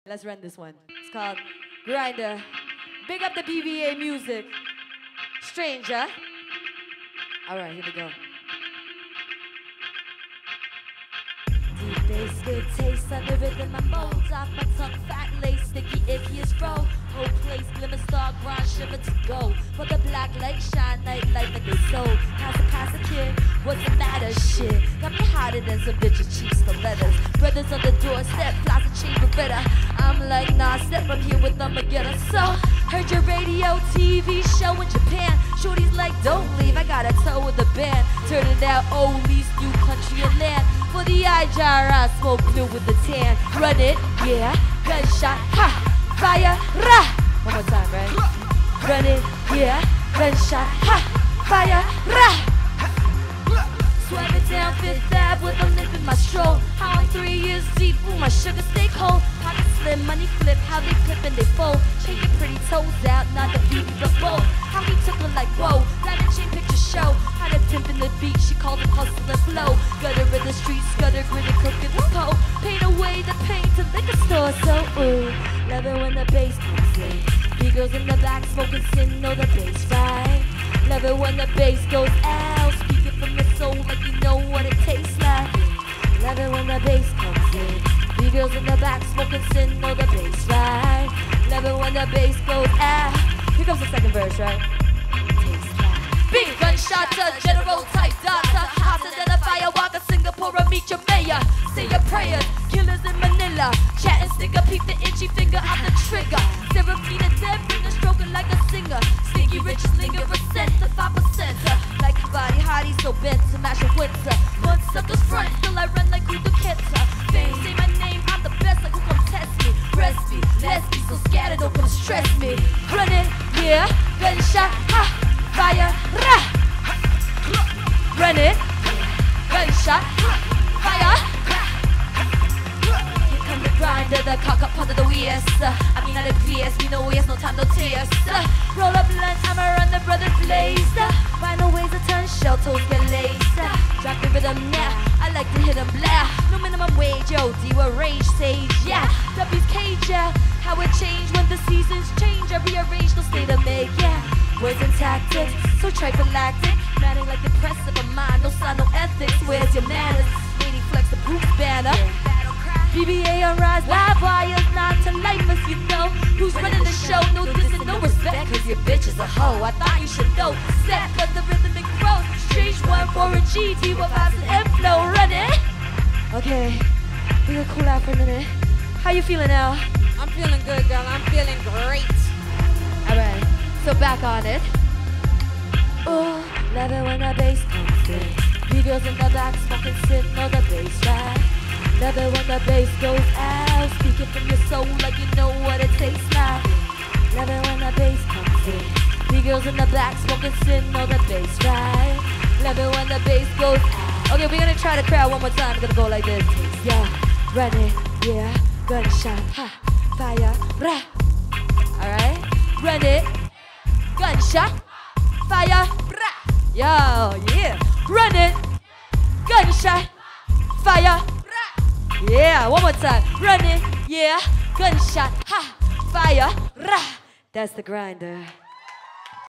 Let's run this one. It's called Grinder. Big up the BBA music. Stranger. All right, here we go. Deep bass, good taste on the rhythm. My molds off my tongue, fat lace, sticky, icky as fro. Whole place, glimmer, star, grind, shiver to go. For the black light, shine, night light like they sold. Pass a kid, what's the matter? Shit, got me hotter than some bitches, cheeks for letters. Brothers on the doorstep, flies a chain Beretta. I'm like, nah, step up here with Armageddon. So, heard your radio, TV show in Japan. Shorty's like, don't leave, I got a toe with the band. Turning out old lease, new country and land. For the eye jar, I smoke blue with the tan. Run it, yeah, gunshot, ha, fire, rah. One more time, right? Run it, yeah, gunshot, ha, fire, rah. Swag it down Fifth Ave with a lip in my stroll. How I'm 3 years deep, ooh, my sugar stay cold. Pocket slim, money flip, how they clip and they fold. Shake your pretty toes out, not the beat, the bowl. How he took her like, whoa, diamond chain picture show. How the pimp in the beat, she called him hustle and flow. Gutter in the streets, gutter, gritty, crooked, the pole. Paint away the paint to liquor store, so ooh. Love it when the bass comes in. Big girls in the back smoking sin, know the bass right. Love it when the bass goes out. Speak it from your soul like you know what it tastes like. Love it when the bass comes in. Big girls in the back smoking sin, know the bass right. Love it when the bass goes out. Here comes the second verse, right? Big gunshot to general type data. Hotter than a firewalker, Singapore, meet your mayor. Say your prayers, killers in Manila. Chatting sticker, peep the itchy finger out the trigger. Serafina dead, finger stroking like a singer. Stinky riches linger, percent to 5%. Like a body hottie, so bent to match a winter. One suckers front, still I run like Kudu Kenta. Fame, say my name, I'm the best, like who come test me. Breast me, let's be so scattered, don't come stress me. Run it, yeah, gunshot, ha. Fire, rah! Run it, gunshot, fire. Here come the grinder, the cock up under the WS. I mean, not a VS, we know yes, no time, no tears. Roll up lunch, I'ma run the brother blaze. Find no ways to turn shell toes, get laced. Drop the rhythm now, I like to hit them blah. No minimum wage, yo, D will rage sage, yeah. W's cage, yeah. How it changed when the seasons change. I rearrange, no state of make, yeah. Words and tactics, so triphylactic. Manning like the press of a mind, no sign, no ethics. Where's your manners? Lady flex the proof banner. BBA on rise, live wires, not to life as you know. Who's running the show? No dissing, no respect, cause your bitch is a hoe. I thought you should know. Set but the rhythm and growth. Strange one for a GT with vibes and flow. Run it. Okay, we gonna cool out for a minute. How you feeling now? I'm feeling good, girl. I'm feeling great. Alright. So back on it. Ooh, love it when the bass comes in. Big girls in the back smoking sin, know the bass right. Love it when the bass goes out. Speak it from your soul like you know what it tastes like. Love it when the bass comes in. Big girls in the back smoking sin, know the bass right. Love it when the bass goes out. Okay, we're gonna try the crowd one more time. We're gonna go like this. Yeah, run it, yeah, gunshot, ha, fire, rah. Alright, run it. Gunshot, fire, rah. Yo, yeah. Run it. Gunshot, fire, rah. Yeah, one more time. Run it, yeah. Gunshot, ha, fire, rah. That's the grinder.